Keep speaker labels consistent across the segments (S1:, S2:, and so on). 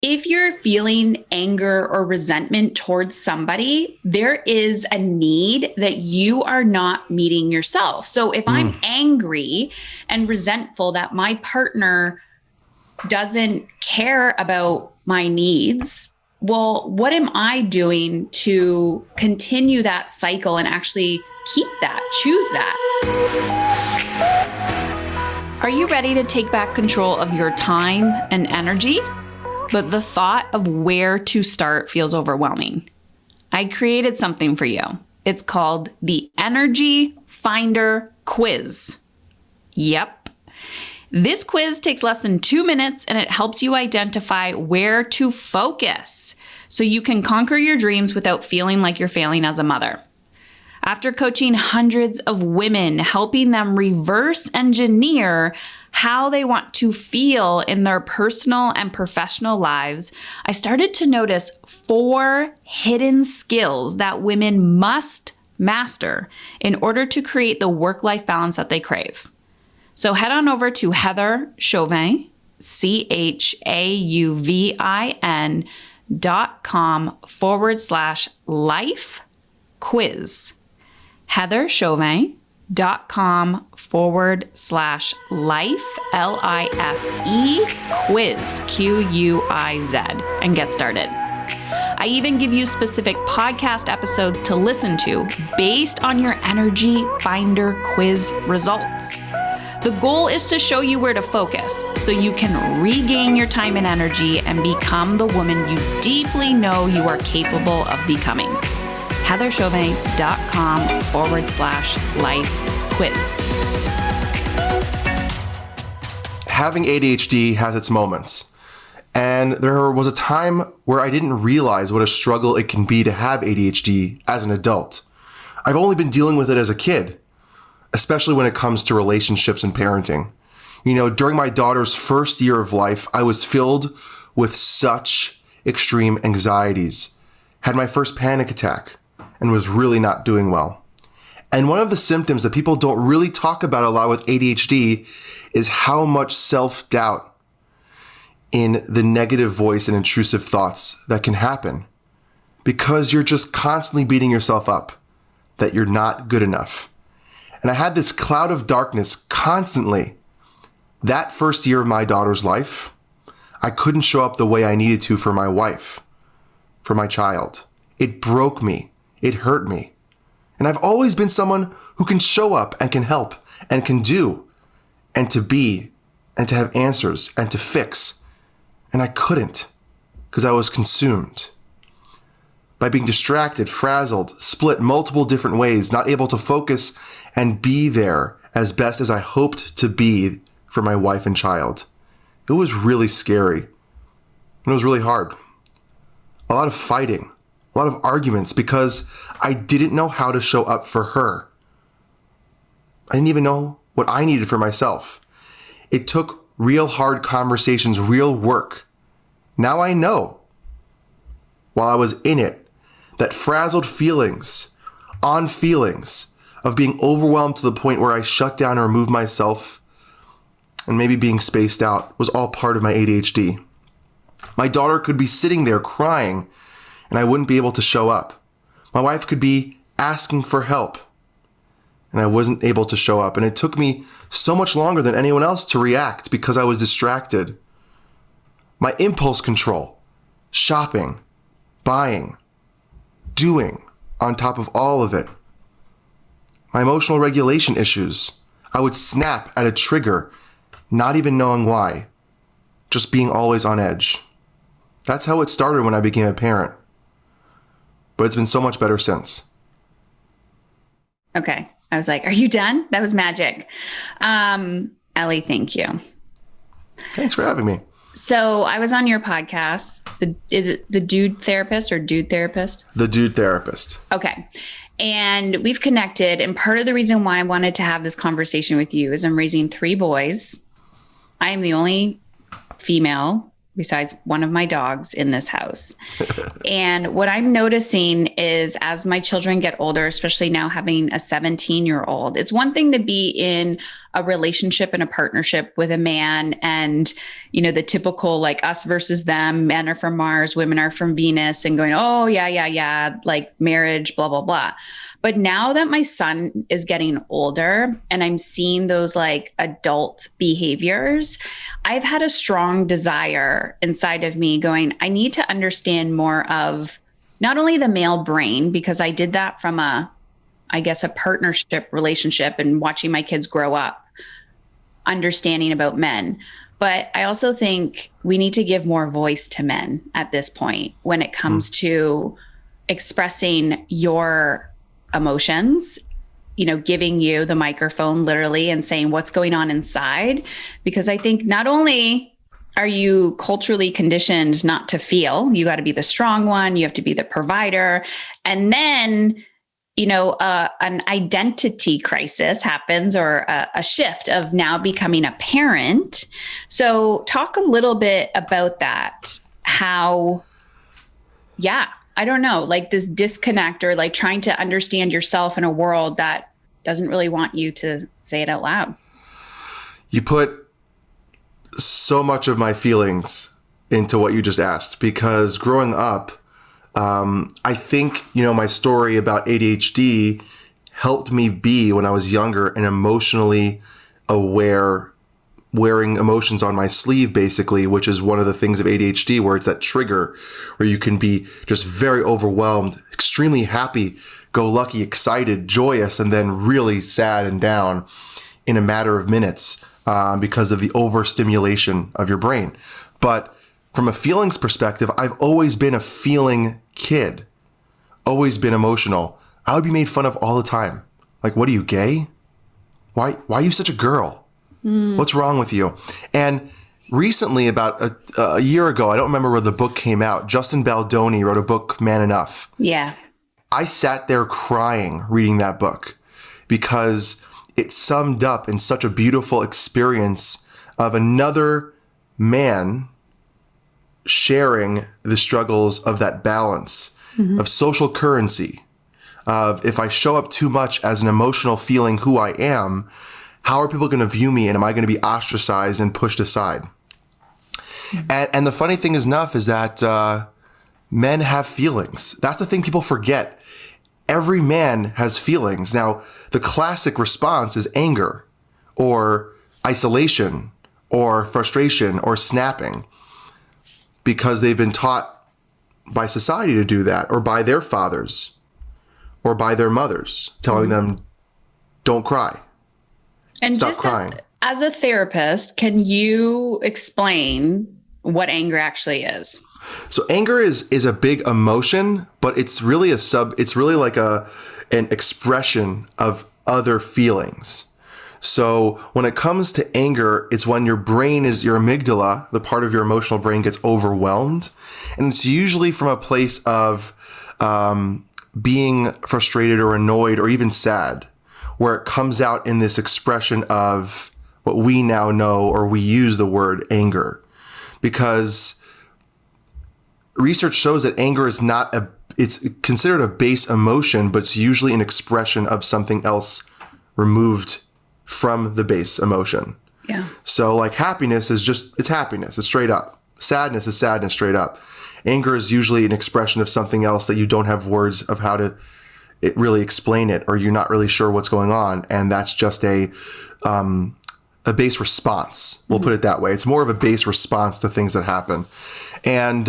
S1: if you're feeling anger or resentment towards somebody, there is a need that you are not meeting yourself. So if I'm angry and resentful that my partner doesn't care about my needs, well, what am I doing to continue that cycle and actually keep that, choose that? Are you ready to take back control of your time and energy? But the thought of where to start feels overwhelming. I created something for you. It's called the Energy Finder Quiz. Yep. This quiz takes less than 2 minutes and it helps you identify where to focus so you can conquer your dreams without feeling like you're failing as a mother. After coaching hundreds of women, helping them reverse engineer how they want to feel in their personal and professional lives, I started to notice 4 hidden skills that women must master in order to create the work-life balance that they crave. So head on over to Heather Chauvin, CHAUVIN.com/life quiz. heatherchauvin.com/life, LIFE quiz, QUIZ, and get started. I even give you specific podcast episodes to listen to based on your Energy Finder quiz results. The goal is to show you where to focus so you can regain your time and energy and become the woman you deeply know you are capable of becoming. heatherchauvin.com/life quiz.
S2: Having ADHD has its moments. And there was a time where I didn't realize what a struggle it can be to have ADHD as an adult. I've only been dealing with it as a kid, especially when it comes to relationships and parenting. You know, during my daughter's first year of life, I was filled with such extreme anxieties, had my first panic attack, and was really not doing well. And one of the symptoms that people don't really talk about a lot with ADHD is how much self-doubt in the negative voice and intrusive thoughts that can happen, because you're just constantly beating yourself up that you're not good enough. And I had this cloud of darkness constantly. That first year of my daughter's life, I couldn't show up the way I needed to for my wife, for my child. It broke me. It hurt me. And I've always been someone who can show up and can help and can do and to be and to have answers and to fix. And I couldn't because I was consumed by being distracted, frazzled, split multiple different ways, not able to focus and be there as best as I hoped to be for my wife and child. It was really scary. And it was really hard. A lot of fighting, a lot of arguments because I didn't know how to show up for her. I didn't even know what I needed for myself. It took real hard conversations, real work. Now I know, while I was in it, that frazzled feelings of being overwhelmed to the point where I shut down and removed myself and maybe being spaced out was all part of my ADHD. My daughter could be sitting there crying and I wouldn't be able to show up. My wife could be asking for help and I wasn't able to show up. And it took me so much longer than anyone else to react because I was distracted. My impulse control, shopping, buying, doing on top of all of it. My emotional regulation issues. I would snap at a trigger, not even knowing why, just being always on edge. That's how it started when I became a parent. But it's been so much better since.
S1: Okay. I was like, are you done? That was magic. Ellie, thank you.
S2: Thanks for having me.
S1: So I was on your podcast. Is it the Dude Therapist or Dude Therapist?
S2: The Dude Therapist.
S1: Okay. And we've connected. And part of the reason why I wanted to have this conversation with you is I'm raising 3 boys. I am the only female besides one of my dogs in this house. And what I'm noticing is as my children get older, especially now having a 17-year-old, it's one thing to be in a relationship and a partnership with a man, and, the typical like us versus them, men are from Mars, women are from Venus, and going, oh, yeah, like marriage, blah, blah, blah. But now that my son is getting older and I'm seeing those like adult behaviors, I've had a strong desire inside of me going, I need to understand more of not only the male brain, because I did that from a partnership relationship and watching my kids grow up, understanding about men. But I also think we need to give more voice to men at this point when it comes to expressing your emotions, giving you the microphone literally and saying what's going on inside. Because I think not only are you culturally conditioned not to feel, you got to be the strong one, you have to be the provider. And then an identity crisis happens, or a shift of now becoming a parent. So talk a little bit about that. How, I don't know, like this disconnect, or like trying to understand yourself in a world that doesn't really want you to say it out loud.
S2: You put so much of my feelings into what you just asked, because growing up, I think, my story about ADHD helped me be, when I was younger, an emotionally aware, wearing emotions on my sleeve, basically, which is one of the things of ADHD, where it's that trigger where you can be just very overwhelmed, extremely happy, go lucky, excited, joyous, and then really sad and down in a matter of minutes because of the overstimulation of your brain. But from a feelings perspective, I've always been a feeling kid, always been emotional. I would be made fun of all the time. Like, what are you, gay? Why are you such a girl? What's wrong with you? And recently, about a year ago, I don't remember where the book came out, Justin Baldoni wrote a book, Man Enough.
S1: Yeah.
S2: I sat there crying reading that book because it summed up in such a beautiful experience of another man sharing the struggles of that balance, of social currency, of if I show up too much as an emotional feeling who I am, how are people going to view me, and am I going to be ostracized and pushed aside? And the funny thing is that men have feelings. That's the thing people forget. Every man has feelings. Now, the classic response is anger or isolation or frustration or snapping, because they've been taught by society to do that, or by their fathers or by their mothers telling them, don't cry.
S1: And
S2: stop
S1: just
S2: crying.
S1: As a therapist, can you explain what anger actually is?
S2: So anger is a big emotion, but it's really like an expression of other feelings. So when it comes to anger, it's when your amygdala, the part of your emotional brain, gets overwhelmed. And it's usually from a place of being frustrated or annoyed or even sad, where it comes out in this expression of what we now know, or we use the word anger. Because research shows that anger is it's considered a base emotion, but it's usually an expression of something else removed from the base emotion.
S1: Yeah.
S2: So like happiness is it's happiness. It's straight up. Sadness is sadness straight up. Anger is usually an expression of something else that you don't have words of how to really explain it, or you're not really sure what's going on. And that's just a base response. We'll put it that way. It's more of a base response to things that happen. And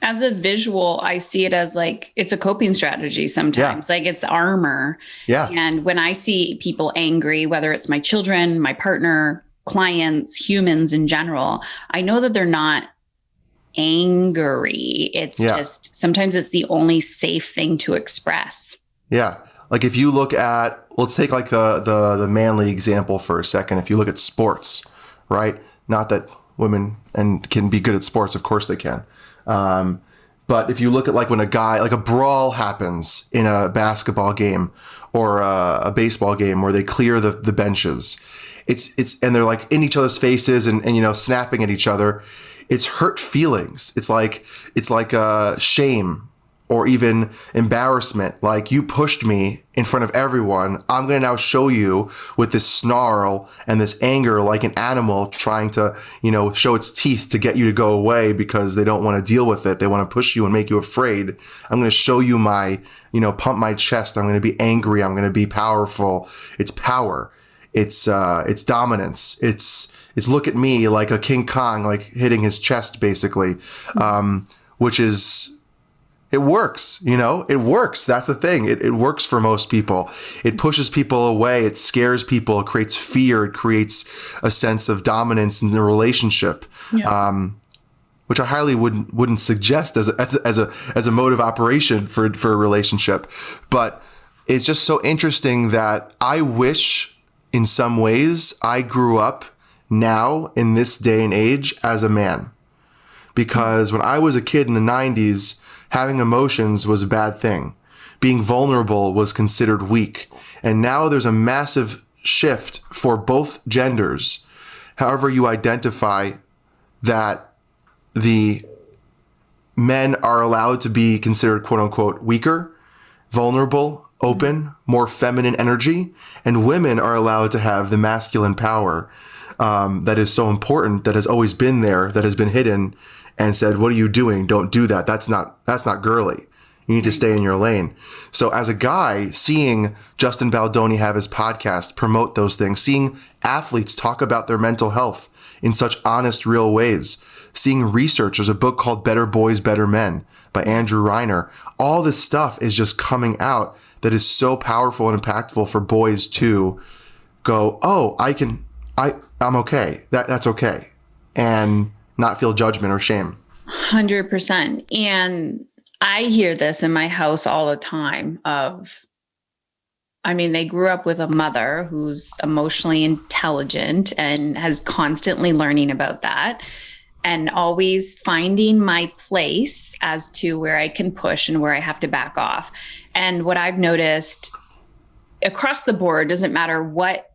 S1: as a visual, I see it as like, it's a coping strategy sometimes, like it's armor.
S2: Yeah.
S1: And when I see people angry, whether it's my children, my partner, clients, humans in general, I know that they're not angry. It's just, sometimes it's the only safe thing to express.
S2: Yeah. Like if you look at, let's take like the manly example for a second. If you look at sports, right? Not that women can be good at sports, of course they can. But if you look at like when a brawl happens in a basketball game or a baseball game where they clear the benches, and they're like in each other's faces and snapping at each other. It's hurt feelings. It's like shame or even embarrassment. Like, you pushed me in front of everyone. I'm going to now show you with this snarl and this anger, like an animal trying to, show its teeth to get you to go away because they don't want to deal with it. They want to push you and make you afraid. I'm going to show you my, pump my chest. I'm going to be angry. I'm going to be powerful. It's power. It's dominance. It's look at me, like a King Kong, like hitting his chest, basically, which is, it works, it works. That's the thing. It works for most people. It pushes people away. It scares people. It creates fear. It creates a sense of dominance in the relationship, which I highly wouldn't suggest as a mode of operation for a relationship. But it's just so interesting that I wish in some ways I grew up now in this day and age as a man, because when I was a kid in the 90s, having emotions was a bad thing. Being vulnerable was considered weak. And now there's a massive shift for both genders, however you identify, that the men are allowed to be considered quote unquote weaker, vulnerable, open, more feminine energy, and women are allowed to have the masculine power that is so important, that has always been there, that has been hidden, and said, what are you doing? Don't do that. That's not girly. You need to stay in your lane. So as a guy, seeing Justin Baldoni have his podcast promote those things, seeing athletes talk about their mental health in such honest, real ways, seeing research, there's a book called Better Boys, Better Men by Andrew Reiner. All this stuff is just coming out that is so powerful and impactful for boys to go, oh, I'm okay. That's okay. And not feel judgment or shame.
S1: 100%. And I hear this in my house all the time they grew up with a mother who's emotionally intelligent and has constantly learning about that, and always finding my place as to where I can push and where I have to back off. And what I've noticed across the board, doesn't matter what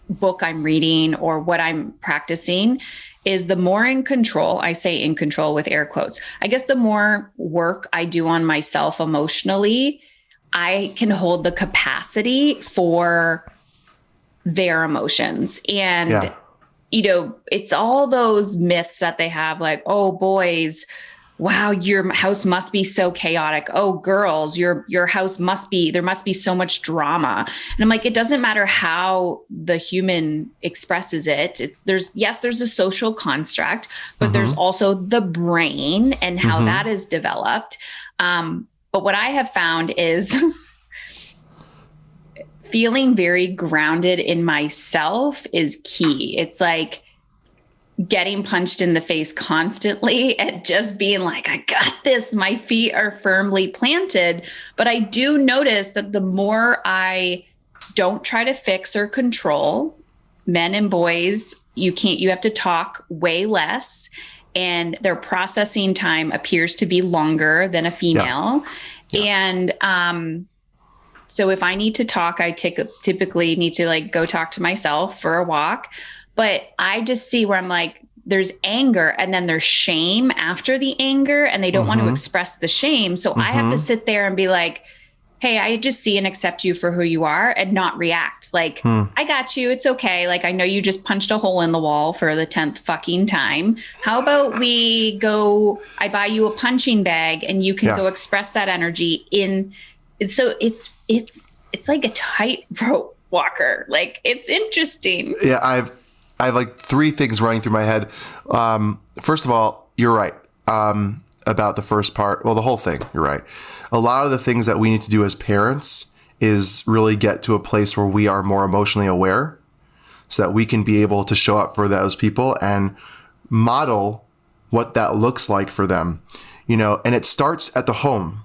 S1: book I'm reading or what I'm practicing, is the more in control, I say in control with air quotes, I guess the more work I do on myself emotionally, I can hold the capacity for their emotions. And, it's all those myths that they have, like, oh, boys, wow, your house must be so chaotic. Oh, girls, your house there must be so much drama. And I'm like, it doesn't matter how the human expresses it. There's a social construct, but there's also the brain and how that is developed. But what I have found is feeling very grounded in myself is key. It's like getting punched in the face constantly and just being like, I got this. My feet are firmly planted. But I do notice that the more I don't try to fix or control, men and boys, you have to talk way less, and their processing time appears to be longer than a female. Yeah. And so if I need to talk, I typically need to go talk to myself for a walk. But I just see where I'm like, there's anger and then there's shame after the anger, and they don't want to express the shame. So I have to sit there and be like, hey, I just see and accept you for who you are and not react. Like, I got you. It's okay. Like, I know you just punched a hole in the wall for the 10th fucking time. How about I buy you a punching bag and you can go express that energy in. So it's like a tightrope walker. Like, it's interesting.
S2: Yeah. I have like three things running through my head. First of all, you're right. About the first part. Well, the whole thing, you're right. A lot of the things that we need to do as parents is really get to a place where we are more emotionally aware so that we can be able to show up for those people and model what that looks like for them, and it starts at the home.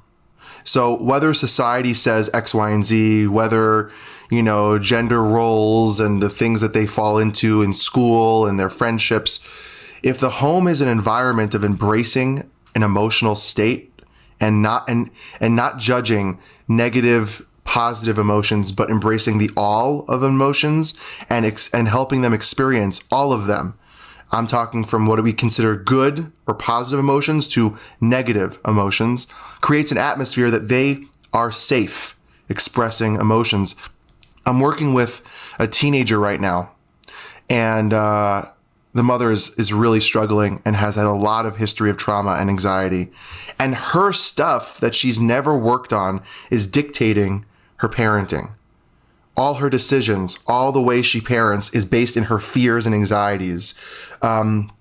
S2: So whether society says X, Y, and Z, whether, gender roles and the things that they fall into in school and their friendships, if the home is an environment of embracing an emotional state and not judging negative, positive emotions, but embracing the all of emotions and helping them experience all of them, I'm talking from what we consider good or positive emotions to negative emotions, creates an atmosphere that they are safe expressing emotions. I'm working with a teenager right now, and the mother is really struggling and has had a lot of history of trauma and anxiety. And her stuff that she's never worked on is dictating her parenting. All her decisions, all the way she parents is based in her fears and anxieties. And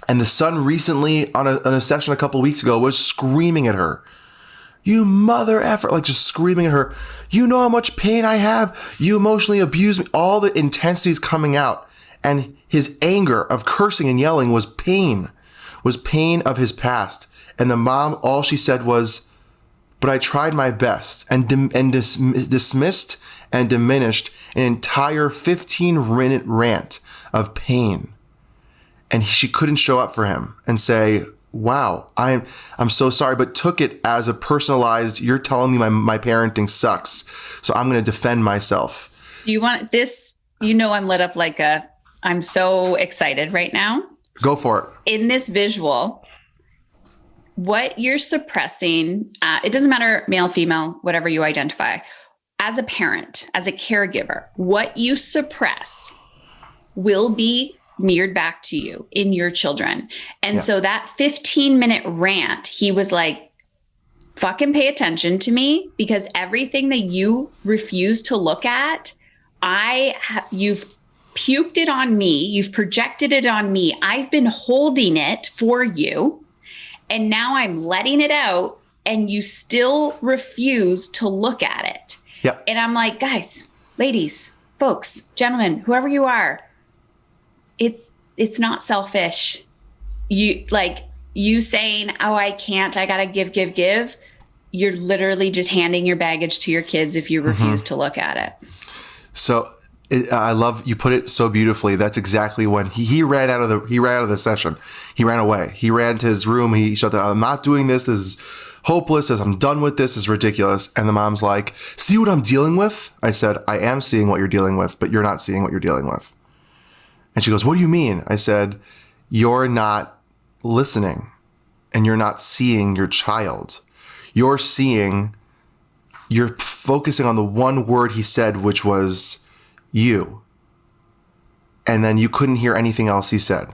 S2: the son recently on a session a couple of weeks ago was screaming at her. You mother effer, like just screaming at her. You know how much pain I have. You emotionally abuse me. All the intensities coming out. And his anger of cursing and yelling was pain of his past. And the mom, all she said was, but I tried my best, and dismissed and diminished an entire 15-minute rant of pain. And she couldn't show up for him and say, wow, I'm so sorry, but took it as a personalized, you're telling me my parenting sucks, so I'm going to defend myself.
S1: Do you want this? I'm lit up like I'm so excited right now.
S2: Go for it.
S1: In this visual, what you're suppressing, it doesn't matter, male, female, whatever you identify, as a parent, as a caregiver, what you suppress will be mirrored back to you in your children. And so that 15-minute rant, he was like, fucking pay attention to me, because everything that you refuse to look at, you've puked it on me. You've projected it on me. I've been holding it for you. And now I'm letting it out, and you still refuse to look at it.
S2: Yep.
S1: And I'm like, guys, ladies, folks, gentlemen, whoever you are, it's not selfish. You saying, oh, I can't, I gotta give. You're literally just handing your baggage to your kids if you refuse to look at it.
S2: So I love you put it so beautifully. That's exactly when he ran out of the session. He ran away. He ran to his room. He shut down. I'm not doing this. This is hopeless. I'm done with this. This is ridiculous. And the mom's like, see what I'm dealing with? I said, I am seeing what you're dealing with, but you're not seeing what you're dealing with. And she goes, what do you mean? I said, you're not listening, and you're not seeing your child. You're focusing on the one word he said, which was you. And then you couldn't hear anything else he said.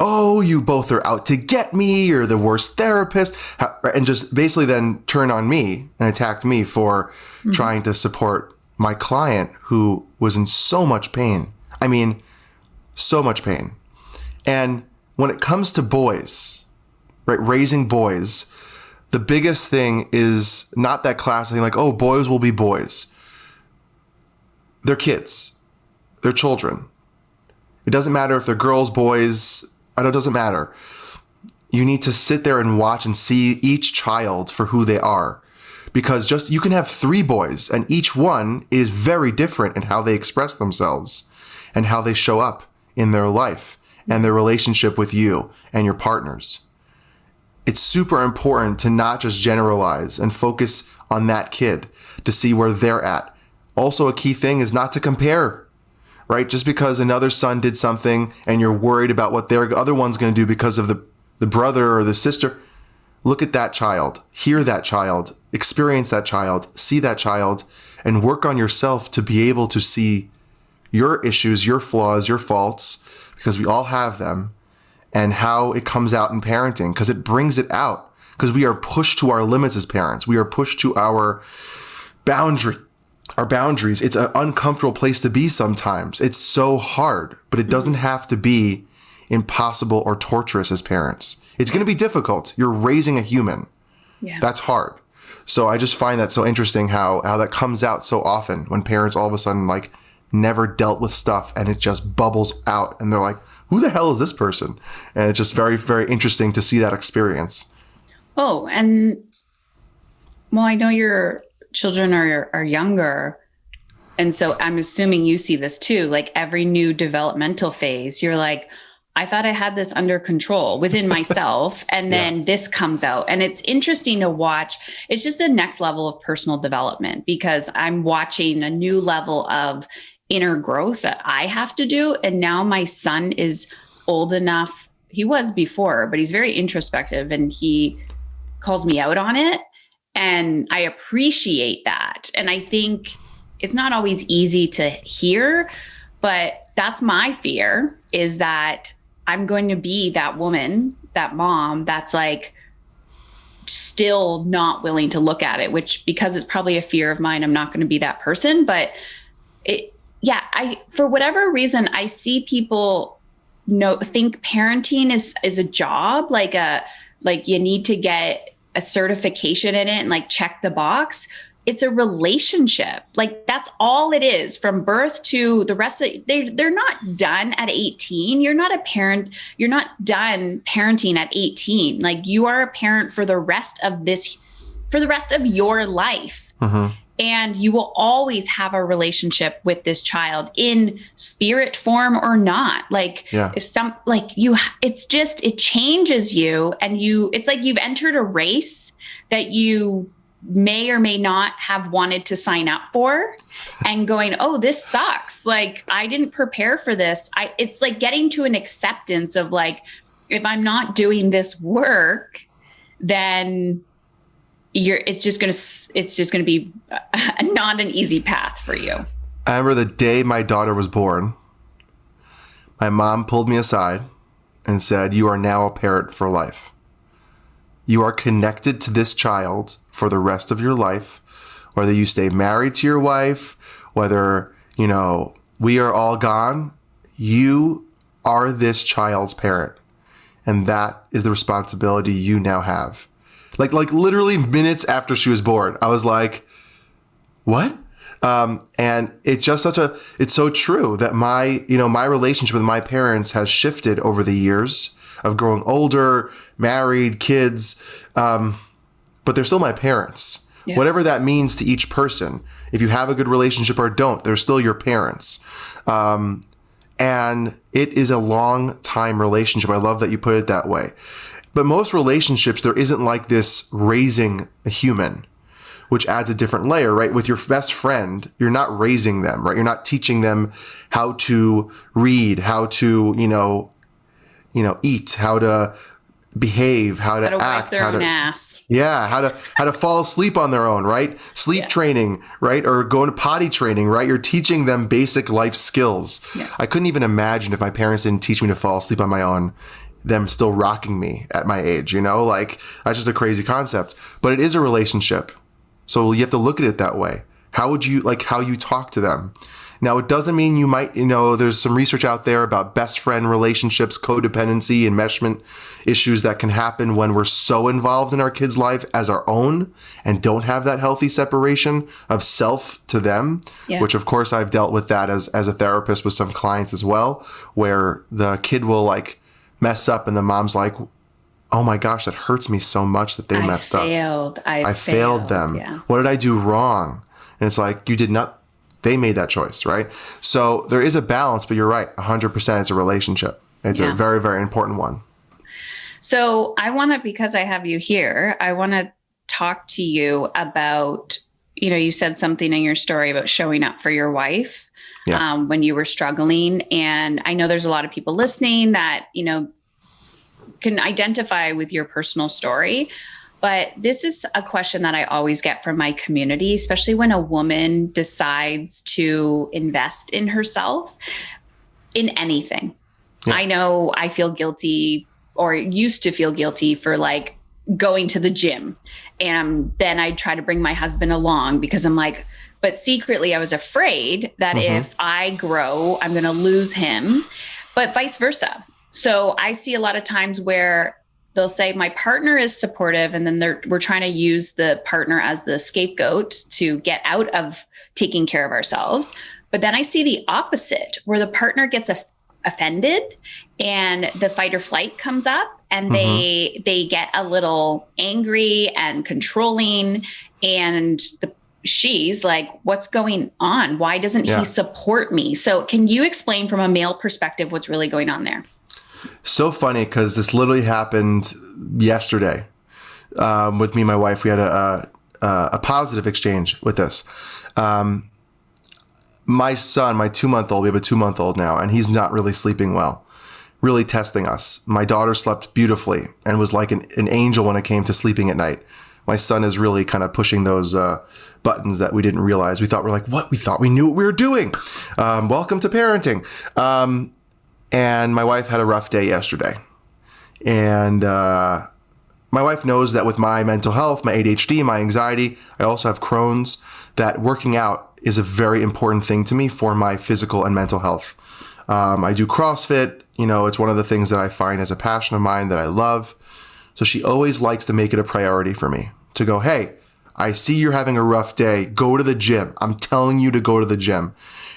S2: Oh, you both are out to get me. You're the worst therapist. And just basically then turned on me and attacked me for trying to support my client who was in so much pain. I mean, so much pain. And when it comes to boys, right, raising boys, the biggest thing is not that classic thing like, oh, boys will be boys. They're kids. They're children. It doesn't matter if they're girls, boys. It doesn't matter. You need to sit there and watch and see each child for who they are. Because you can have 3 boys, and each one is very different in how they express themselves and how they show up in their life and their relationship with you and your partners. It's super important to not just generalize and focus on that kid to see where they're at. Also, a key thing is not to compare, right? Just because another son did something and you're worried about what their other one's going to do because of the brother or the sister, look at that child, hear that child, experience that child, see that child, and work on yourself to be able to see your issues, your flaws, your faults, because we all have them, and how it comes out in parenting, because it brings it out, because we are pushed to our limits as parents. We are pushed to our boundaries. It's an uncomfortable place to be sometimes. It's so hard, but it doesn't have to be impossible or torturous as parents. It's going to be difficult. You're raising a human.
S1: Yeah.
S2: That's hard. So I just find that so interesting how that comes out so often when parents all of a sudden like never dealt with stuff and it just bubbles out and they're like, who the hell is this person? And it's just very, very interesting to see that experience.
S1: Oh, and well, I know your children are younger. And so I'm assuming you see this too, like every new developmental phase, you're like, I thought I had this under control within myself. And then this comes out, and it's interesting to watch. It's just a next level of personal development because I'm watching a new level of inner growth that I have to do. And now my son is old enough. He was before, but he's very introspective and he calls me out on it. And I appreciate that. And I think it's not always easy to hear, but that's my fear, is that I'm going to be that woman, that mom that's like still not willing to look at it, which, because it's probably a fear of mine, I'm not going to be that person. But for whatever reason, I see people think parenting is a job, like you need to get a certification in it and like check the box. It's a relationship. Like that's all it is, from birth to the rest of they're not done at 18. You're not a parent. You're not done parenting at 18. Like you are a parent for the rest of your life. Mm-hmm. And you will always have a relationship with this child in spirit form or not. Like it changes you, and it's like you've entered a race that you may or may not have wanted to sign up for, and going, oh, this sucks. Like I didn't prepare for this. It's like getting to an acceptance of like, if I'm not doing this work, then it's just going to be not an easy path for you.
S2: I remember the day my daughter was born, my mom pulled me aside and said, "You are now a parent for life. You are connected to this child for the rest of your life, whether you stay married to your wife, whether, we are all gone. You are this child's parent. And that is the responsibility you now have." Like literally minutes after she was born, I was like, what? And it's just it's so true that my relationship with my parents has shifted over the years of growing older, married, kids, but they're still my parents. Yeah. Whatever that means to each person. If you have a good relationship or don't, they're still your parents. And it is a long time relationship. I love that you put it that way. But most relationships, there isn't like this raising a human, which adds a different layer, right? With your best friend, you're not raising them, right? You're not teaching them how to read, how to, eat, how to behave, how to act,
S1: wipe their own ass.
S2: Yeah, how to fall asleep on their own, right? Sleep training, right? Or going to potty training, right? You're teaching them basic life skills. Yeah. I couldn't even imagine if my parents didn't teach me to fall asleep on my own, them still rocking me at my age, like that's just a crazy concept. But it is a relationship. So you have to look at it that way. How would you how you talk to them? Now, it doesn't mean you might, there's some research out there about best friend relationships, codependency, enmeshment issues that can happen when we're so involved in our kids' life as our own and don't have that healthy separation of self to them, which of course I've dealt with that as a therapist with some clients as well, where the kid will mess up and the mom's like, oh my gosh, that hurts me so much that they messed up. I failed them. Yeah. What did I do wrong? And it's like, you did not, they made that choice, right? So there is a balance, but you're right. 100% it's a relationship. It's a very, very important one.
S1: So because I have you here, I want to talk to you about, you said something in your story about showing up for your wife. Yeah. When you were struggling. And I know there's a lot of people listening that, can identify with your personal story. But this is a question that I always get from my community, especially when a woman decides to invest in herself in anything. Yeah. I know I feel guilty, or used to feel guilty, for going to the gym. And then I try to bring my husband along because I'm like, but secretly I was afraid that if I grow, I'm going to lose him, but vice versa. So I see a lot of times where they'll say my partner is supportive, and then we're trying to use the partner as the scapegoat to get out of taking care of ourselves. But then I see the opposite, where the partner gets offended and the fight or flight comes up, and they get a little angry and controlling, and she's like, what's going on? Why doesn't he support me? So can you explain from a male perspective what's really going on there?
S2: So funny, because this literally happened yesterday with me and my wife. We had a positive exchange with this. my son, my 2-month-old, we have a 2-month-old now, and he's not really sleeping well, really testing us. My daughter slept beautifully and was like an angel when it came to sleeping at night. My son is really kind of pushing those buttons that we didn't realize. We thought what? We thought we knew what we were doing. Welcome to parenting. And my wife had a rough day yesterday. And my wife knows that with my mental health, my ADHD, my anxiety, I also have Crohn's, that working out is a very important thing to me for my physical and mental health. I do CrossFit. It's one of the things that I find as a passion of mine that I love. So she always likes to make it a priority for me to go, hey, I see you're having a rough day. Go to the gym. I'm telling you to go to the gym.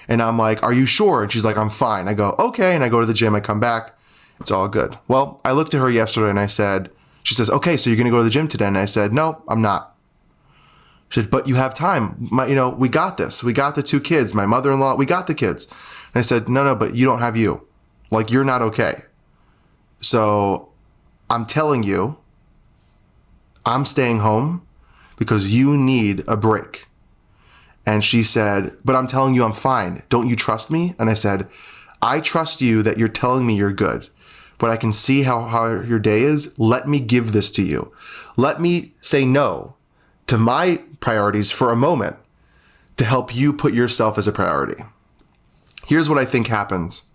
S2: And I'm like, are you sure? And she's like, I'm fine. I go, okay. And I go to the gym. I come back. It's all good. Well, I looked at her yesterday and I said, she says, okay, so you're going to go to the gym today? And I said, no, I'm not. She said, but you have time. We got this. We got the 2 kids. My mother-in-law, we got the kids. And I said, no, but you don't have you. Like, you're not okay. So I'm telling you, I'm staying home because you need a break. And she said, but I'm telling you I'm fine. Don't you trust me? And I said, I trust you that you're telling me you're good, but I can see how your day is. Let me give this to you. Let me say no to my priorities for a moment to help you put yourself as a priority. Here's what I think happens.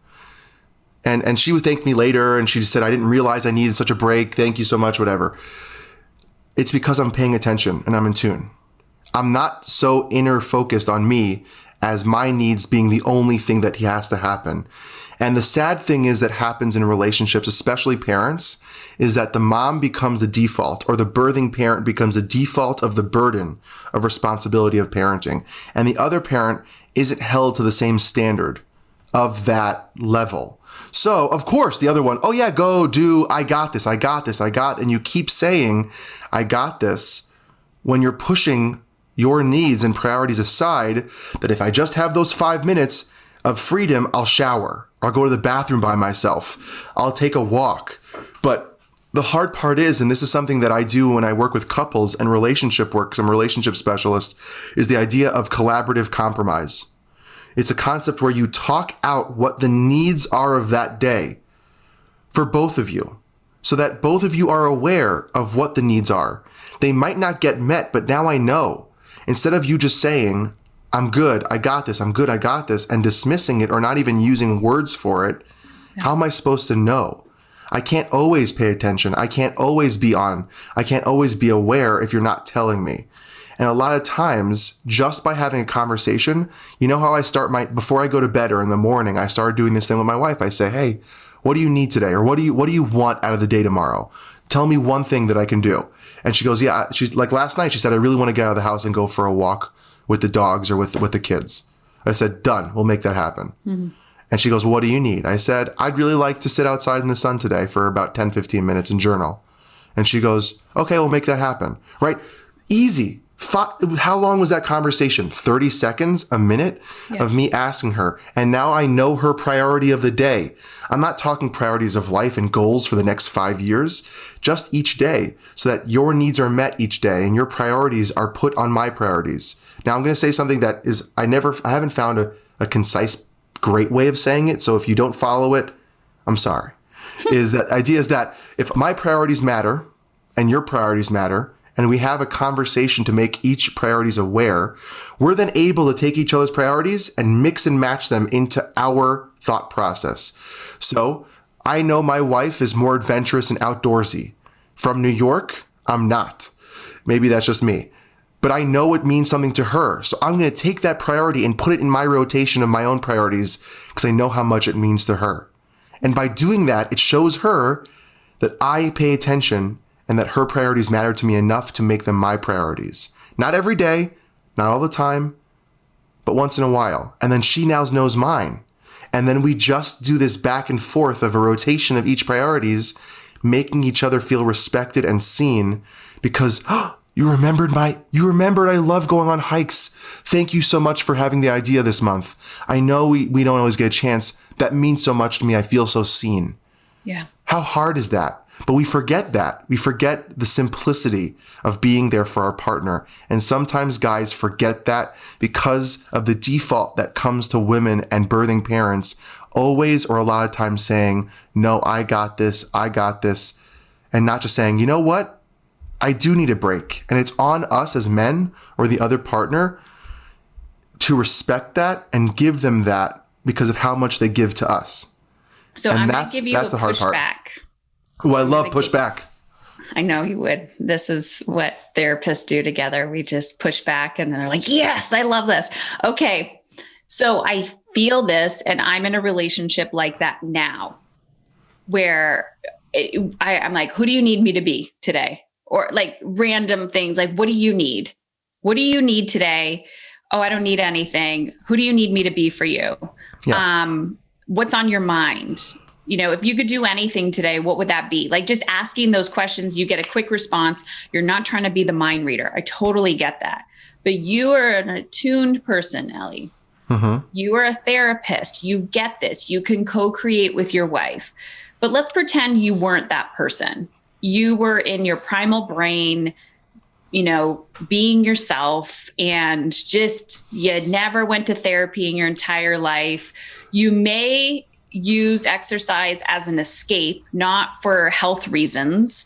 S2: And she would thank me later, and she just said, I didn't realize I needed such a break. Thank you so much, whatever. It's because I'm paying attention and I'm in tune. I'm not so inner focused on me as my needs being the only thing that has to happen. And the sad thing is that happens in relationships, especially parents, is that the mom becomes the default, or the birthing parent becomes a default of the burden of responsibility of parenting. And the other parent isn't held to the same standard of that level. So, of course, the other one, oh yeah, go do, I got this, and you keep saying, I got this, when you're pushing your needs and priorities aside, that if I just have those 5 minutes of freedom, I'll shower, I'll go to the bathroom by myself, I'll take a walk. But the hard part is, and this is something that I do when I work with couples and relationship work, because I'm a relationship specialist, is the idea of collaborative compromise. It's a concept where you talk out what the needs are of that day for both of you, so that both of you are aware of what the needs are. They might not get met, but now I know. Instead of you just saying, I'm good, I got this, I'm good, I got this, and dismissing it or not even using words for it, how am I supposed to know? I can't always pay attention. I can't always be on. I can't always be aware if you're not telling me. And a lot of times, just by having a conversation, you know how I start before I go to bed or in the morning, I started doing this thing with my wife. I say, hey, what do you need today? Or what do you want out of the day tomorrow? Tell me one thing that I can do. And she goes, yeah, she's like last night, she said, I really want to get out of the house and go for a walk with the dogs or with the kids. I said, done, we'll make that happen. Mm-hmm. And she goes, well, what do you need? I said, I'd really like to sit outside in the sun today for about 10, 15 minutes and journal. And she goes, okay, we'll make that happen. Right? Easy. How long was that conversation? 30 seconds, a minute of me asking her. And now I know her priority of the day. I'm not talking priorities of life and goals for the next 5 years, just each day, so that your needs are met each day and your priorities are put on my priorities. Now I'm going to say something that is, I haven't found a concise, great way of saying it. So if you don't follow it, I'm sorry. Idea is that if my priorities matter and your priorities matter, and we have a conversation to make each priorities aware, we're then able to take each other's priorities and mix and match them into our thought process. So I know my wife is more adventurous and outdoorsy. From New York, I'm not. Maybe that's just me. But I know it means something to her. So I'm going to take that priority and put it in my rotation of my own priorities because I know how much it means to her. And by doing that, it shows her that I pay attention and that her priorities matter to me enough to make them my priorities. Not every day, not all the time, but once in a while. And then she now knows mine. And then we just do this back and forth of a rotation of each priorities, making each other feel respected and seen because, you remembered I love going on hikes. Thank you so much for having the idea this month. I know we don't always get a chance. That means so much to me. I feel so seen.
S1: Yeah.
S2: How hard is that? But we forget that. We forget the simplicity of being there for our partner. And sometimes guys forget that because of the default that comes to women and birthing parents, always or a lot of times saying, no, I got this, and not just saying, you know what? I do need a break. And it's on us as men or the other partner to respect that and give them that because of how much they give to us.
S1: So I'm going to give you a pushback.
S2: Oh, I love pushback.
S1: I know you would. This is what therapists do together. We just push back and then they're like, yes, I love this. Okay. So I feel this and I'm in a relationship like that now where I'm like, who do you need me to be today? Or like random things like, what do you need? What do you need today? Oh, I don't need anything. Who do you need me to be for you? Yeah. What's on your mind? You know, if you could do anything today, what would that be? Like just asking those questions, you get a quick response. You're not trying to be the mind reader. I totally get that. But you are an attuned person, Ellie. Mm-hmm. You are a therapist. You get this. You can co-create with your wife. But let's pretend you weren't that person. You were in your primal brain, you know, being yourself and just you never went to therapy in your entire life. You may use exercise as an escape, not for health reasons,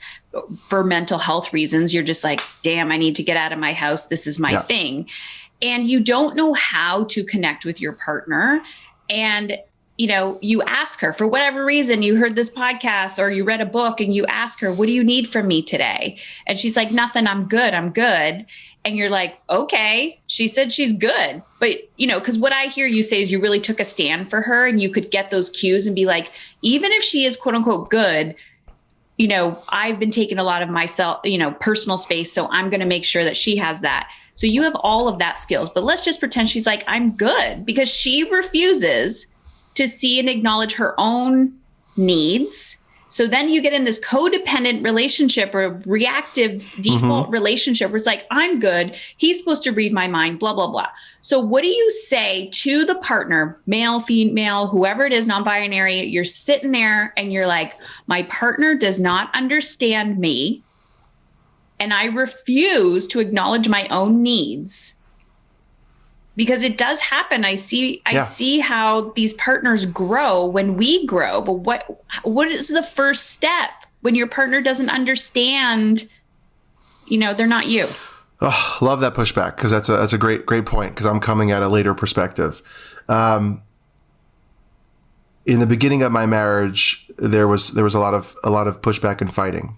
S1: for mental health reasons. You're just like, damn, I need to get out of my house. This is my thing. And you don't know how to connect with your partner. And, you know, you ask her for whatever reason, you heard this podcast or you read a book and you ask her, what do you need from me today? And she's like, nothing, I'm good. And you're like, okay, she said she's good. But, you know, because what I hear you say is you really took a stand for her and you could get those cues and be like, even if she is quote unquote good, you know, I've been taking a lot of myself, you know, personal space. So I'm going to make sure that she has that. So you have all of that skills, but let's just pretend she's like, I'm good, because she refuses to see and acknowledge her own needs. So then you get in this codependent relationship or reactive default relationship where it's like, I'm good. He's supposed to read my mind, blah, blah, blah. So what do you say to the partner, male, female, whoever it is, non-binary? You're sitting there and you're like, my partner does not understand me. And I refuse to acknowledge my own needs. Because it does happen. I see how these partners grow when we grow. But what is the first step when your partner doesn't understand, you know, they're not you?
S2: Oh, love that pushback, because that's a great point, because I'm coming at a later perspective. In the beginning of my marriage, there was a lot of pushback and fighting,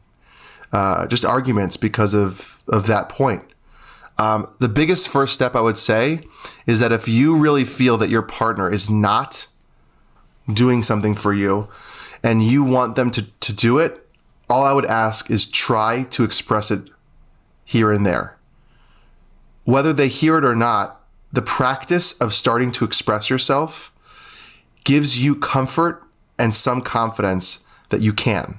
S2: just arguments because of that point. The biggest first step I would say is that if you really feel that your partner is not doing something for you and you want them to do it, all I would ask is try to express it here and there. Whether they hear it or not, the practice of starting to express yourself gives you comfort and some confidence that you can.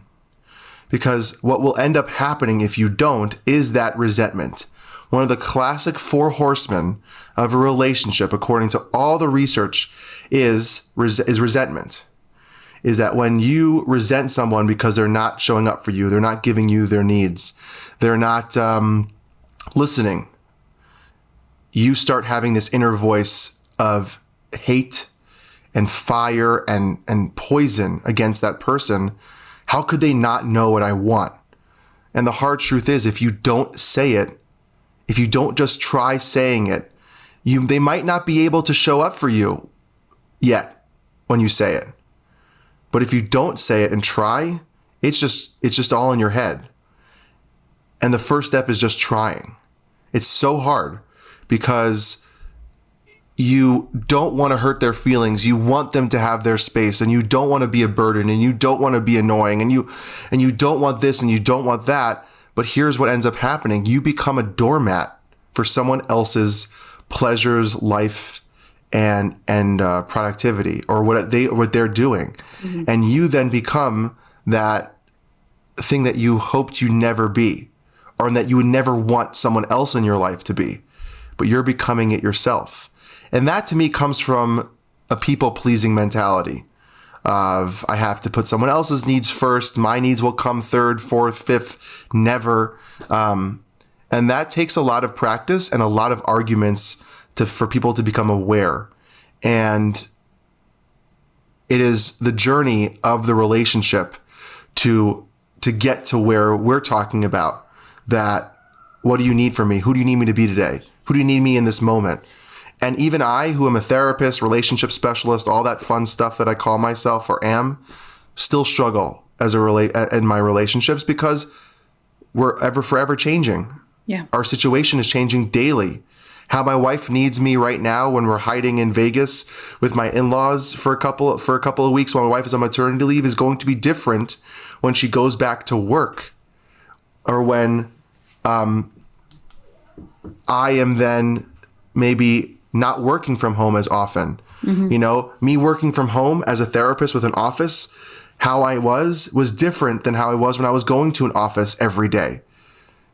S2: Because what will end up happening if you don't is that resentment. One of the classic 4 horsemen of a relationship, according to all the research, is resentment. Is that when you resent someone because they're not showing up for you, they're not giving you their needs, they're not listening, you start having this inner voice of hate and fire and poison against that person. How could they not know what I want? And the hard truth is, if you don't say it, if you don't just try saying it, they might not be able to show up for you yet when you say it. But if you don't say it and try, it's just all in your head. And the first step is just trying. It's so hard because you don't want to hurt their feelings. You want them to have their space, and you don't want to be a burden, and you don't want to be annoying, and you don't want this and you don't want that. But here's what ends up happening. You become a doormat for someone else's pleasures, life, and productivity, or what they're doing. Mm-hmm. And you then become that thing that you hoped you'd never be, or that you would never want someone else in your life to be, but you're becoming it yourself. And that to me comes from a people-pleasing mentality of I have to put someone else's needs first. My needs will come third, fourth, fifth, never. And that takes a lot of practice and a lot of arguments for people to become aware. And it is the journey of the relationship to get to where we're talking about that. What do you need from me? Who do you need me to be today? Who do you need me in this moment? And even I, who am a therapist, relationship specialist, all that fun stuff that I call myself or am, still struggle in my relationships because we're forever changing.
S1: Yeah.
S2: Our situation is changing daily. How my wife needs me right now when we're hiding in Vegas with my in-laws for a couple of weeks while my wife is on maternity leave is going to be different when she goes back to work, or when I am then maybe not working from home as often. Mm-hmm. You know, me working from home as a therapist with an office, how I was different than how I was when I was going to an office every day.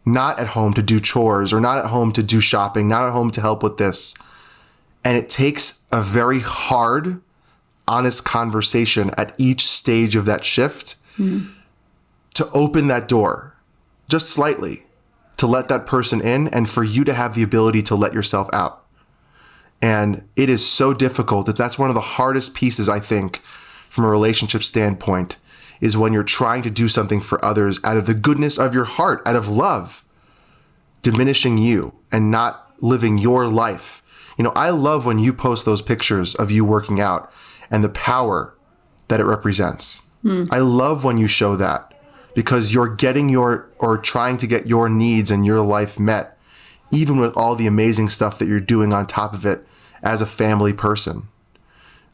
S2: Not at home to do chores, or not at home to do shopping, not at home to help with this. And it takes a very hard, honest conversation at each stage of that shift to open that door just slightly, to let that person in and for you to have the ability to let yourself out. And it is so difficult that's one of the hardest pieces, I think, from a relationship standpoint, is when you're trying to do something for others out of the goodness of your heart, out of love, diminishing you and not living your life. You know, I love when you post those pictures of you working out and the power that it represents. I love when you show that, because you're getting or trying to get your needs and your life met, even with all the amazing stuff that you're doing on top of it as a family person.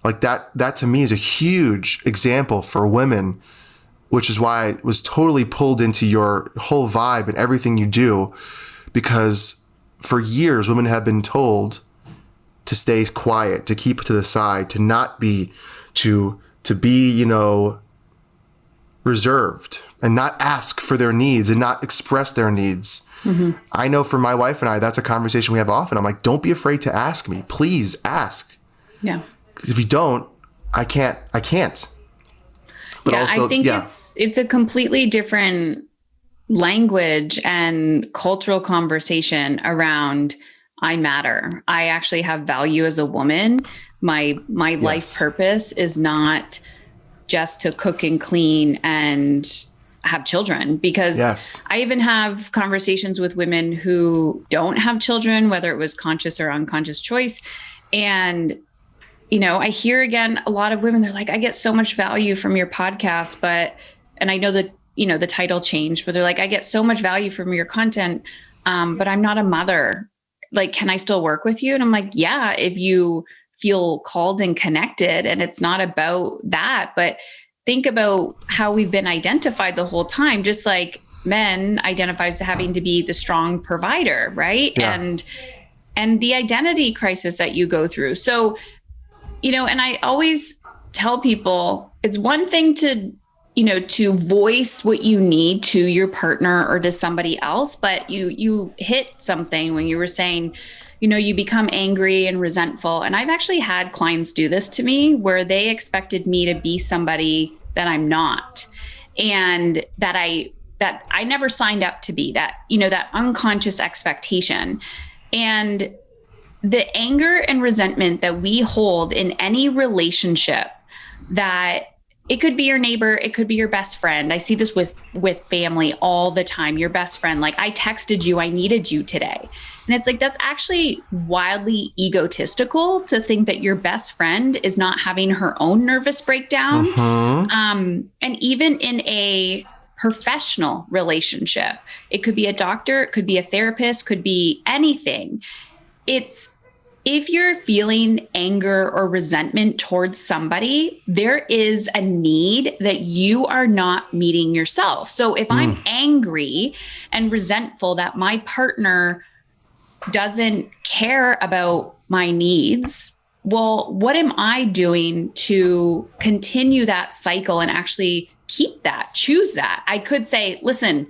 S2: Like that to me is a huge example for women, which is why I was totally pulled into your whole vibe and everything you do, because for years women have been told to stay quiet, to keep to the side, to not be, to be, you know, reserved and not ask for their needs and not express their needs. Mm-hmm. I know for my wife and I, that's a conversation we have often. I'm like, don't be afraid to ask me. Please ask.
S1: Yeah.
S2: Because if you don't, I can't. But
S1: yeah,
S2: also,
S1: I think it's a completely different language and cultural conversation around I matter. I actually have value as a woman. My life purpose is not just to cook and clean and have children, because I even have conversations with women who don't have children, whether it was conscious or unconscious choice. And, you know, I hear again, a lot of women, they're like, I get so much value from your podcast, and I know that, you know, the title changed, but they're like, I get so much value from your content, but I'm not a mother. Like, can I still work with you? And I'm like, yeah, if you feel called and connected, and it's not about that, but think about how we've been identified the whole time, just like men identify as having to be the strong provider, right? Yeah. And the identity crisis that you go through. So, you know, and I always tell people, it's one thing to, you know, to voice what you need to your partner or to somebody else, but you hit something when you were saying, you know, you become angry and resentful. And I've actually had clients do this to me, where they expected me to be somebody that I'm not, and that I never signed up to be, that, you know, that unconscious expectation. And the anger and resentment that we hold in any relationship, that it could be your neighbor, it could be your best friend. I see this with family all the time. Your best friend, like, I texted you, I needed you today. And it's like, that's actually wildly egotistical to think that your best friend is not having her own nervous breakdown. Mm-hmm. And even in a professional relationship, it could be a doctor, it could be a therapist, could be anything. If you're feeling anger or resentment towards somebody, there is a need that you are not meeting yourself. So if I'm angry and resentful that my partner doesn't care about my needs, well, what am I doing to continue that cycle and actually keep that, choose that? I could say, listen,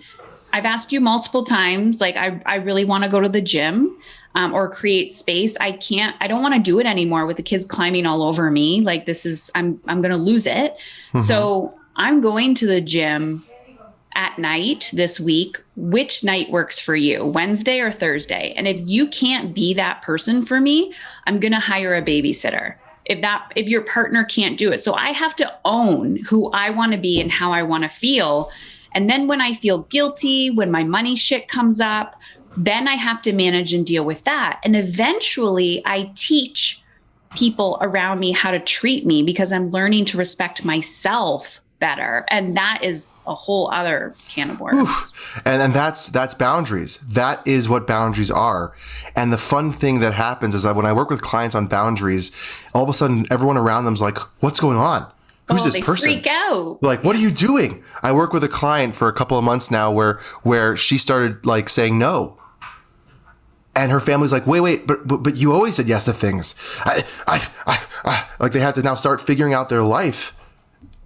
S1: I've asked you multiple times, like, I really want to go to the gym or create space. I don't want to do it anymore with the kids climbing all over me. Like, I'm going to lose it. Mm-hmm. So I'm going to the gym at night this week. Which night works for you, Wednesday or Thursday? And if you can't be that person for me, I'm going to hire a babysitter. If your partner can't do it. So I have to own who I want to be and how I want to feel. And then when I feel guilty, when my money shit comes up, then I have to manage and deal with that. And eventually I teach people around me how to treat me because I'm learning to respect myself better. And that is a whole other can of worms.
S2: Oof. And that's boundaries. That is what boundaries are. And the fun thing that happens is that when I work with clients on boundaries, all of a sudden everyone around them's like, what's going on? Who's this person?
S1: They freak out.
S2: Like, what are you doing? I work with a client for a couple of months now where she started like saying no. And her family's like, wait, but you always said yes to things. I like they have to now start figuring out their life.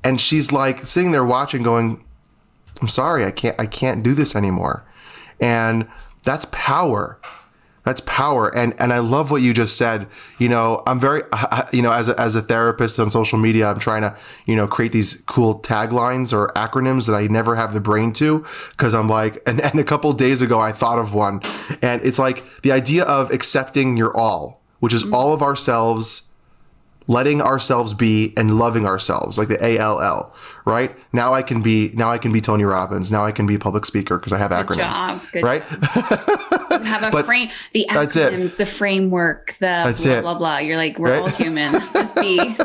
S2: And she's like sitting there watching going, I'm sorry, I can't do this anymore. And that's power. That's power. And I love what you just said. You know, I'm very, as a therapist on social media, I'm trying to, create these cool taglines or acronyms that I never have the brain to, because I'm like, and a couple of days ago, I thought of one, and it's like the idea of accepting your all, which is all of ourselves, letting ourselves be and loving ourselves, like the ALL, right? Now I can be Tony Robbins. Now I can be a public speaker because I have acronyms. Good right?
S1: You have a frame, the acronyms, the framework, the blah, blah, blah. You're like, we're all human. Just be.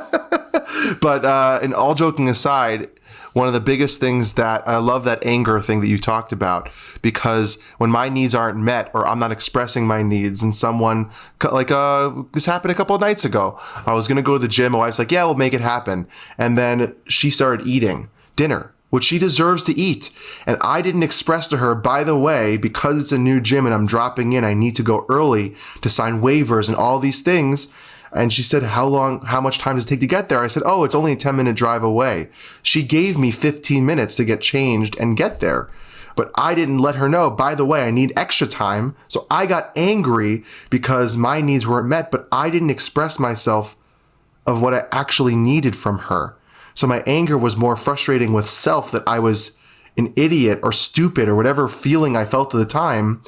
S2: But in all joking aside, one of the biggest things that I love that anger thing that you talked about, because when my needs aren't met or I'm not expressing my needs and someone like, this happened a couple of nights ago. I was going to go to the gym. My wife's like, yeah, we'll make it happen. And then she started eating dinner, which she deserves to eat. And I didn't express to her, by the way, because it's a new gym and I'm dropping in, I need to go early to sign waivers and all these things. And she said, how much time does it take to get there? I said, it's only a 10-minute drive away. She gave me 15 minutes to get changed and get there. But I didn't let her know, by the way, I need extra time. So I got angry because my needs weren't met, but I didn't express myself of what I actually needed from her. So my anger was more frustrating with self, that I was an idiot or stupid or whatever feeling I felt at the time,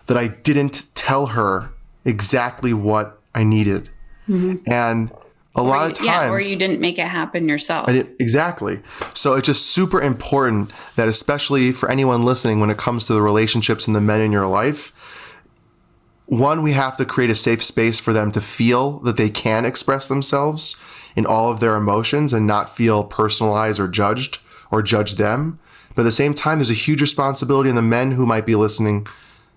S2: that I didn't tell her exactly what I needed. Mm-hmm. And a lot of times... Yeah,
S1: or you didn't make it happen yourself.
S2: Exactly. So it's just super important that, especially for anyone listening, when it comes to the relationships and the men in your life, one, we have to create a safe space for them to feel that they can express themselves in all of their emotions and not feel personalized or judged or judge them. But at the same time, there's a huge responsibility in the men who might be listening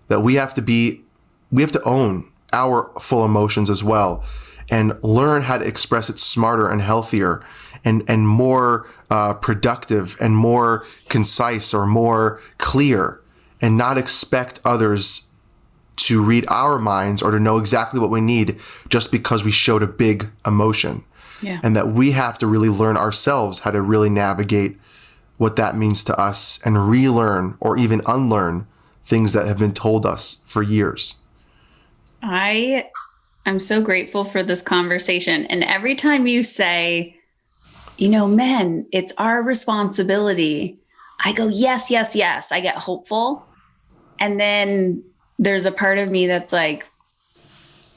S2: that we have to own our full emotions as well, and learn how to express it smarter and healthier and more productive and more concise or more clear, and not expect others to read our minds or to know exactly what we need just because we showed a big emotion. Yeah. And that we have to really learn ourselves how to really navigate what that means to us and relearn or even unlearn things that have been told us for years.
S1: I'm so grateful for this conversation. And every time you say, men, it's our responsibility, I go, yes, yes, yes. I get hopeful. And then there's a part of me that's like,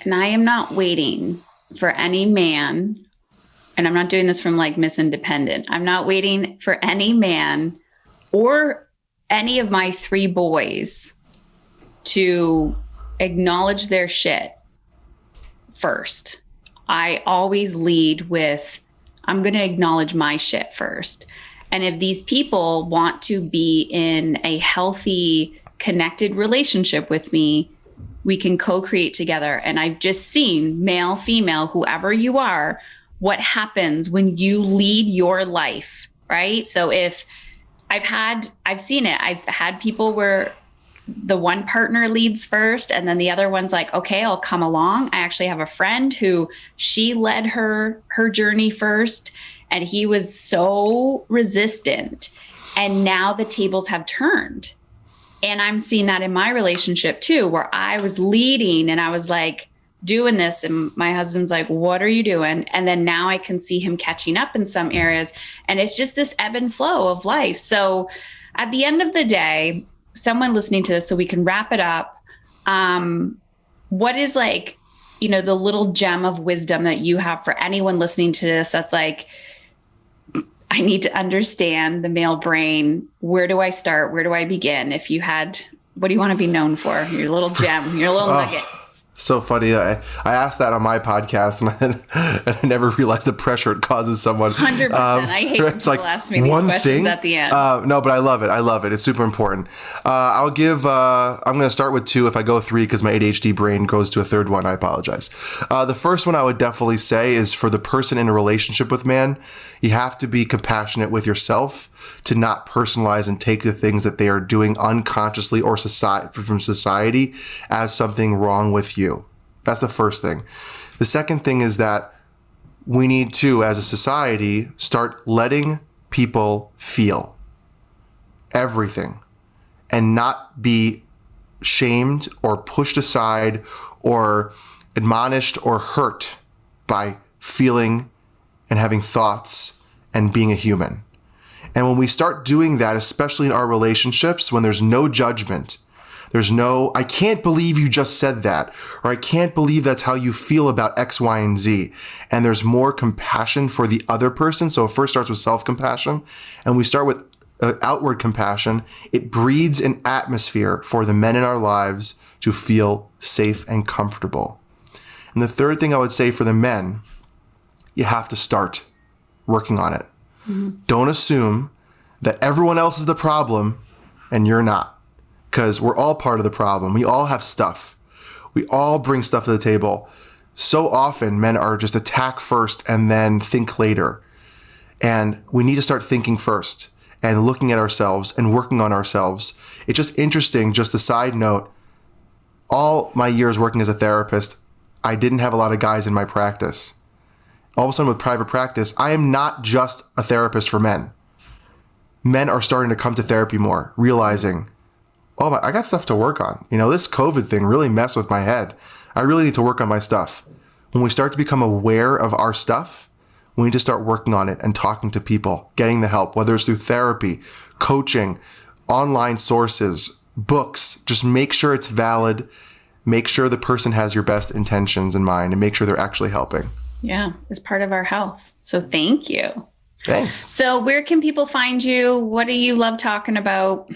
S1: and I am not waiting for any man. And I'm not doing this from like Miss Independent. I'm not waiting for any man or any of my 3 boys to acknowledge their shit first. I always lead with, I'm going to acknowledge my shit first. And if these people want to be in a healthy, connected relationship with me, we can co-create together. And I've just seen, male, female, whoever you are, what happens when you lead your life, right? So if I've seen it. I've had people where the one partner leads first and then the other one's like, okay, I'll come along. I actually have a friend who she led her journey first, and he was so resistant. And now the tables have turned. And I'm seeing that in my relationship too, where I was leading and I was like doing this. And my husband's like, what are you doing? And then now I can see him catching up in some areas. And it's just this ebb and flow of life. So at the end of the day, someone listening to this, so we can wrap it up. What is like, the little gem of wisdom that you have for anyone listening to this that's like, I need to understand the male brain. Where do I start? Where do I begin? What do you want to be known for? Your little gem, your little nugget.
S2: So funny. I asked that on my podcast, and I never realized the pressure it causes someone.
S1: 100%. I hate when people ask me these questions at the end.
S2: No, but I love it. It's super important. I'm going to start with 2. If I go 3, because my ADHD brain goes to a 3rd one, I apologize. The first one I would definitely say is for the person in a relationship with man, you have to be compassionate with yourself to not personalize and take the things that they are doing unconsciously or from society as something wrong with you. That's the first thing. The second thing is that we need to, as a society, start letting people feel everything and not be shamed or pushed aside or admonished or hurt by feeling and having thoughts and being a human. And when we start doing that, especially in our relationships, when there's no judgment, there's no, I can't believe you just said that, or I can't believe that's how you feel about X, Y, and Z. And there's more compassion for the other person. So it first starts with self-compassion, and we start with outward compassion. It breeds an atmosphere for the men in our lives to feel safe and comfortable. And the third thing I would say for the men, you have to start working on it. Mm-hmm. Don't assume that everyone else is the problem and you're not. Because we're all part of the problem. We all have stuff. We all bring stuff to the table. So often men are just attack first and then think later. And we need to start thinking first and looking at ourselves and working on ourselves. It's just interesting, just a side note, all my years working as a therapist, I didn't have a lot of guys in my practice. All of a sudden with private practice, I am not just a therapist for men. Men are starting to come to therapy more, realizing, oh, I got stuff to work on. This COVID thing really messed with my head. I really need to work on my stuff. When we start to become aware of our stuff, we need to start working on it and talking to people, getting the help, whether it's through therapy, coaching, online sources, books. Just make sure it's valid. Make sure the person has your best intentions in mind and make sure they're actually helping.
S1: Yeah, it's part of our health. So thank you.
S2: Thanks.
S1: So where can people find you? What do you love talking about?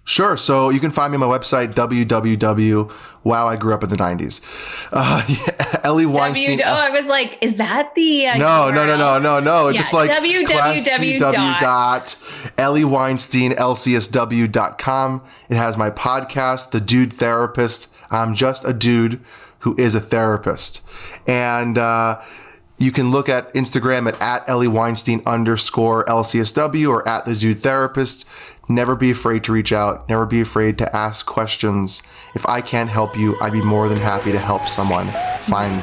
S2: Sure. So you can find me on my website, Wow, I grew up in the 90s. Ellie Weinstein.
S1: I was like, is that the
S2: No. It's just like
S1: www.ellieweinstein.lcsw.com.
S2: It has my podcast, The Dude Therapist. I'm just a dude who is a therapist. And you can look at Instagram at @Ellieweinstein_LCSW or at The Dude Therapist. Never be afraid to reach out. Never be afraid to ask questions. If I can't help you, I'd be more than happy to help someone find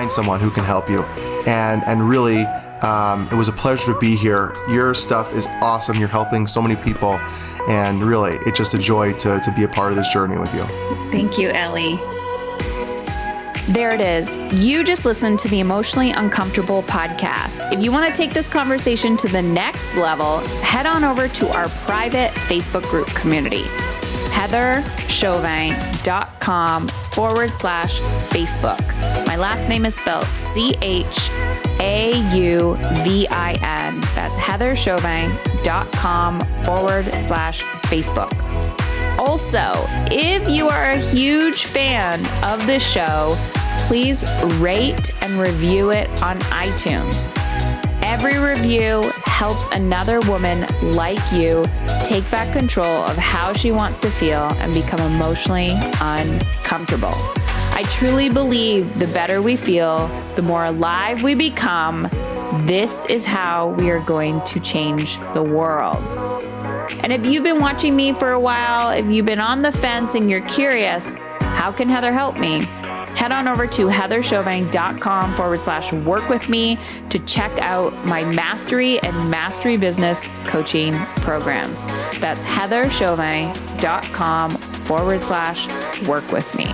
S2: someone who can help you. And really, it was a pleasure to be here. Your stuff is awesome. You're helping so many people. And really, it's just a joy to be a part of this journey with you.
S1: Thank you, Ellie. There it is. You just listened to the Emotionally Uncomfortable podcast. If you want to take this conversation to the next level, head on over to our private Facebook group community, heatherchauvin.com/Facebook. My last name is spelled CHAUVIN. That's heatherchauvin.com/Facebook. Also, if you are a huge fan of this show, please rate and review it on iTunes. Every review helps another woman like you take back control of how she wants to feel and become emotionally uncomfortable. I truly believe the better we feel, the more alive we become. This is how we are going to change the world. And if you've been watching me for a while, if you've been on the fence and you're curious, how can Heather help me? Head on over to heatherchauvin.com/work with me to check out my mastery and mastery business coaching programs. That's heatherchauvin.com/work with me.